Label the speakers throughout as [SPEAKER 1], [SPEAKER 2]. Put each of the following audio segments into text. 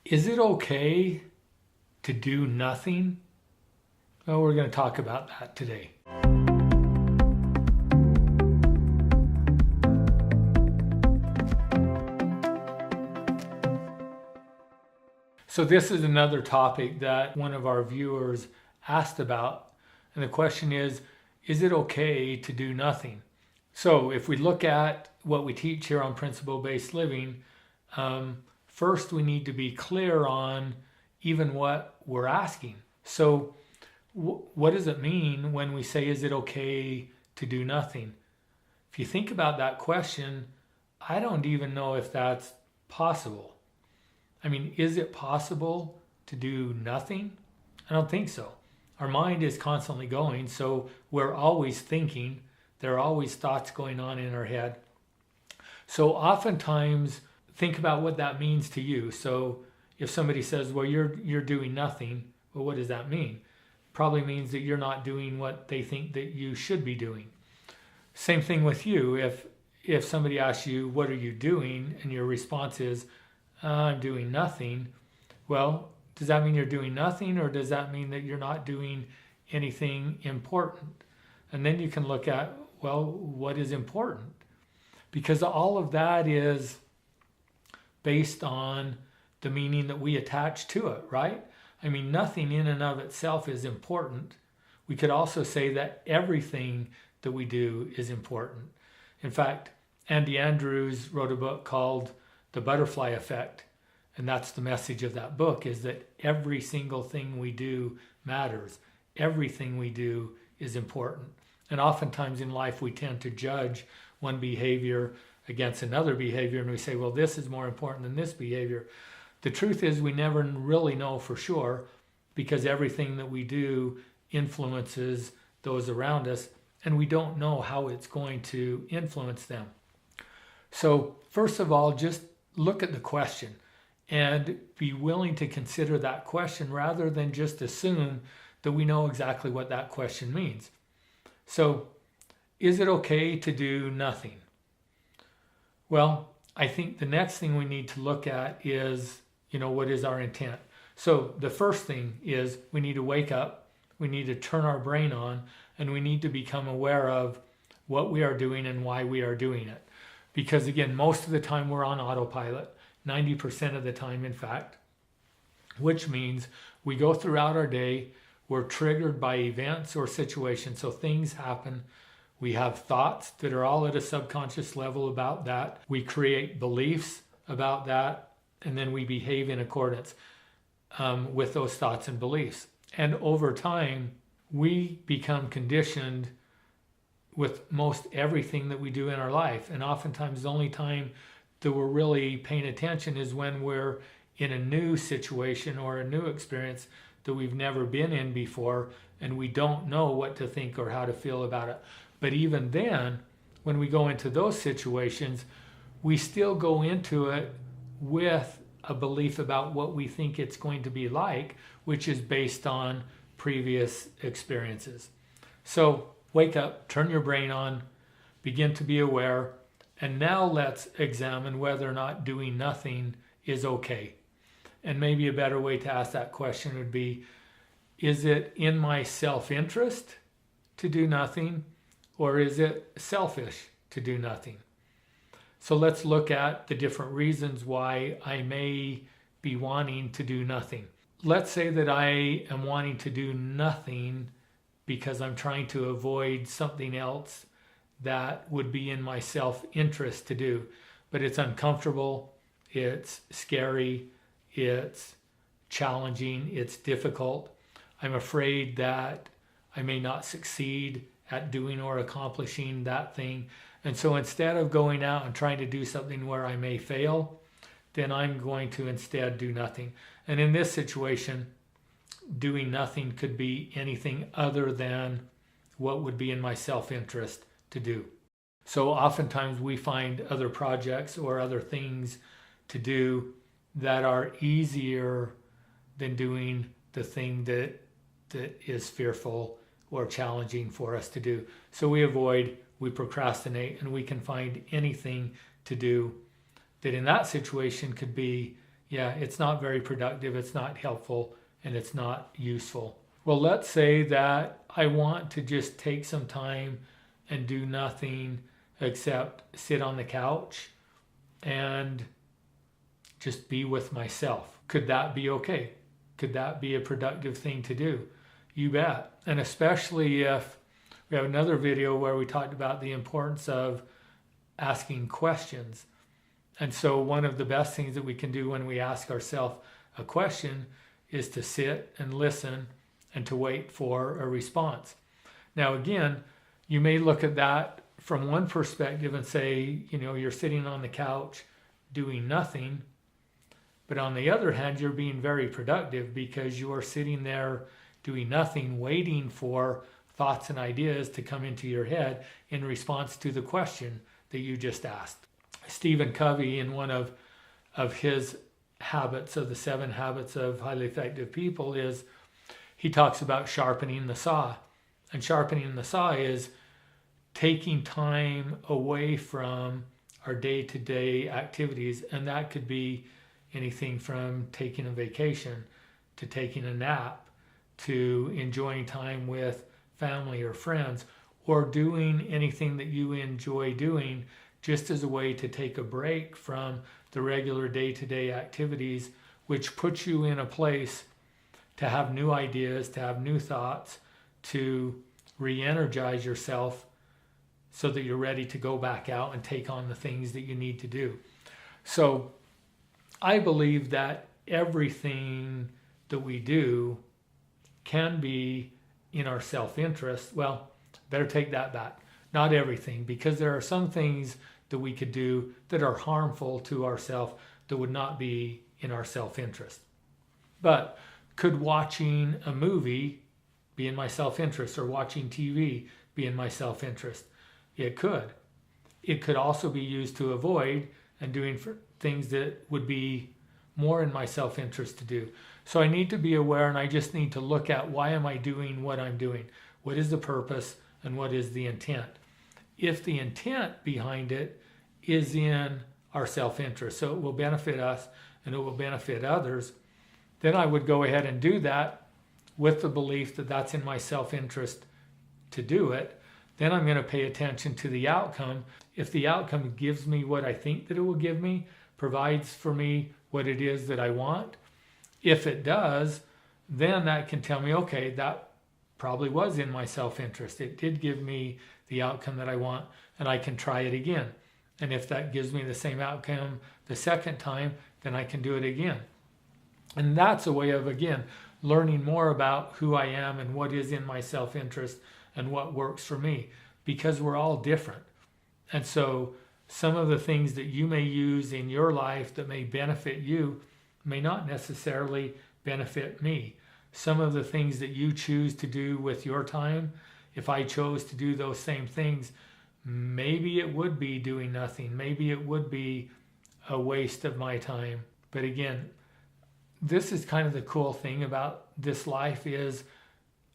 [SPEAKER 1] Is it okay to do nothing? Well, we're going to talk about that today. So this is another topic that one of our viewers asked about. And the question is it okay to do nothing? So if we look at what we teach here on principle-based living, first we need to be clear on even what we're asking. So what does it mean when we say, is it okay to do nothing? If you think about that question, I don't even know if that's possible. I mean, is it possible to do nothing? I don't think so. Our mind is constantly going, so we're always thinking. There are always thoughts going on in our head. So oftentimes, think about what that means to you. So if somebody says, well, you're doing nothing, well, what does that mean? Probably means that you're not doing what they think that you should be doing. Same thing with you. If somebody asks you, what are you doing? And your response is, I'm doing nothing. Well, does that mean you're doing nothing, or does that mean that you're not doing anything important? And then you can look at, well, what is important? Because all of that is based on the meaning that we attach to it, right? I mean, nothing in and of itself is important. We could also say that everything that we do is important. In fact, Andy Andrews wrote a book called The Butterfly Effect. And that's the message of that book, is that every single thing we do matters. Everything we do is important. And oftentimes in life, we tend to judge one behavior against another behavior, and we say, well, this is more important than this behavior. The truth is we never really know for sure, because everything that we do influences those around us, and we don't know how it's going to influence them. So first of all, just look at the question and be willing to consider that question rather than just assume that we know exactly what that question means. So, is it okay to do nothing? Well, I think the next thing we need to look at is, what is our intent? So the first thing is we need to wake up, we need to turn our brain on, and we need to become aware of what we are doing and why we are doing it. Because again, most of the time we're on autopilot. 90% of the time, in fact, which means we go throughout our day, we're triggered by events or situations. So things happen. We have thoughts that are all at a subconscious level about that. We create beliefs about that, and then we behave in accordance with those thoughts and beliefs. And over time, we become conditioned with most everything that we do in our life. And oftentimes the only time that we're really paying attention is when we're in a new situation or a new experience that we've never been in before, and we don't know what to think or how to feel about it. But even then, when we go into those situations, we still go into it with a belief about what we think it's going to be like, which is based on previous experiences. So wake up, turn your brain on, begin to be aware. And now let's examine whether or not doing nothing is okay. And maybe a better way to ask that question would be, is it in my self-interest to do nothing, or is it selfish to do nothing? So let's look at the different reasons why I may be wanting to do nothing. Let's say that I am wanting to do nothing because I'm trying to avoid something else that would be in my self-interest to do, but it's uncomfortable, it's scary, it's challenging, it's difficult. I'm afraid that I may not succeed at doing or accomplishing that thing. And so instead of going out and trying to do something where I may fail, then I'm going to instead do nothing. And in this situation, doing nothing could be anything other than what would be in my self-interest to do. So oftentimes we find other projects or other things to do that are easier than doing the thing that is fearful or challenging for us to do. So we avoid, we procrastinate, and we can find anything to do that in that situation could be yeah, it's not very productive, it's not helpful, and it's not useful. Well, let's say that I want to just take some time and do nothing except sit on the couch and just be with myself. Could that be okay? Could that be a productive thing to do? You bet. And especially if we have another video where we talked about the importance of asking questions. And so one of the best things that we can do when we ask ourselves a question is to sit and listen and to wait for a response. Now, again, you may look at that from one perspective and say, you're sitting on the couch doing nothing. But on the other hand, you're being very productive because you are sitting there doing nothing, waiting for thoughts and ideas to come into your head in response to the question that you just asked. Stephen Covey, in one of his habits of the 7 habits of highly effective people, he talks about sharpening the saw. And sharpening the saw is taking time away from our day-to-day activities. And that could be anything from taking a vacation to taking a nap to enjoying time with family or friends, or doing anything that you enjoy doing just as a way to take a break from the regular day-to-day activities, which puts you in a place to have new ideas, to have new thoughts, to re-energize yourself so that you're ready to go back out and take on the things that you need to do. So I believe that everything that we do can be in our self-interest. Well, better take that back. Not everything, because there are some things that we could do that are harmful to ourselves that would not be in our self-interest. But could watching a movie be in my self-interest, or watching TV be in my self-interest? It could. It could also be used to avoid and doing things that would be more in my self-interest to do. So I need to be aware, and I just need to look at, why am I doing what I'm doing? What is the purpose and what is the intent? If the intent behind it is in our self-interest, so it will benefit us and it will benefit others, then I would go ahead and do that with the belief that that's in my self-interest to do it. Then I'm going to pay attention to the outcome. If the outcome gives me what I think that it will give me, provides for me what it is that I want, if it does, then that can tell me, okay, that probably was in my self-interest. It did give me the outcome that I want, and I can try it again. And if that gives me the same outcome the second time, then I can do it again. And that's a way of, again, learning more about who I am and what is in my self-interest and what works for me, because we're all different. And so some of the things that you may use in your life that may benefit you may not necessarily benefit me. Some of the things that you choose to do with your time, if I chose to do those same things, maybe it would be doing nothing. Maybe it would be a waste of my time. But again, this is kind of the cool thing about this life is,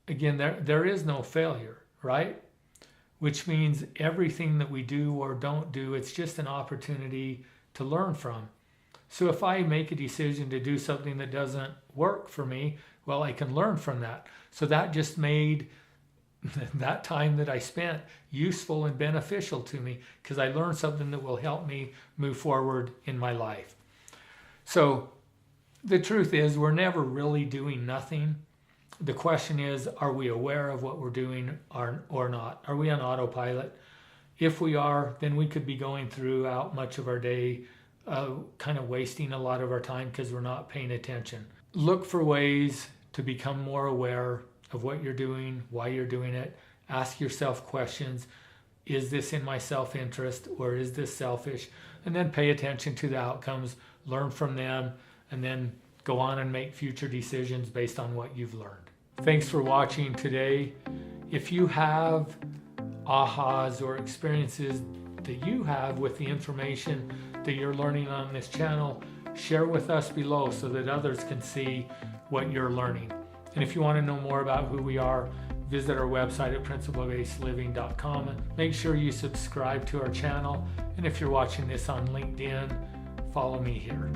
[SPEAKER 1] again, there is no failure, right? Which means everything that we do or don't do, it's just an opportunity to learn from. So if I make a decision to do something that doesn't work for me, well, I can learn from that. So that just made that time that I spent useful and beneficial to me, because I learned something that will help me move forward in my life. So the truth is, we're never really doing nothing. The question is, are we aware of what we're doing or not? Are we on autopilot? If we are, then we could be going throughout much of our day kind of wasting a lot of our time because we're not paying attention. Look for ways to become more aware of what you're doing, why you're doing it. Ask yourself questions. Is this in my self-interest, or is this selfish? And then pay attention to the outcomes, learn from them, and then go on and make future decisions based on what you've learned. Thanks for watching today. If you have ahas or experiences that you have with the information that you're learning on this channel, share with us below so that others can see what you're learning. And if you want to know more about who we are, visit our website at principlebasedliving.com. Make sure you subscribe to our channel. And if you're watching this on LinkedIn, follow me here.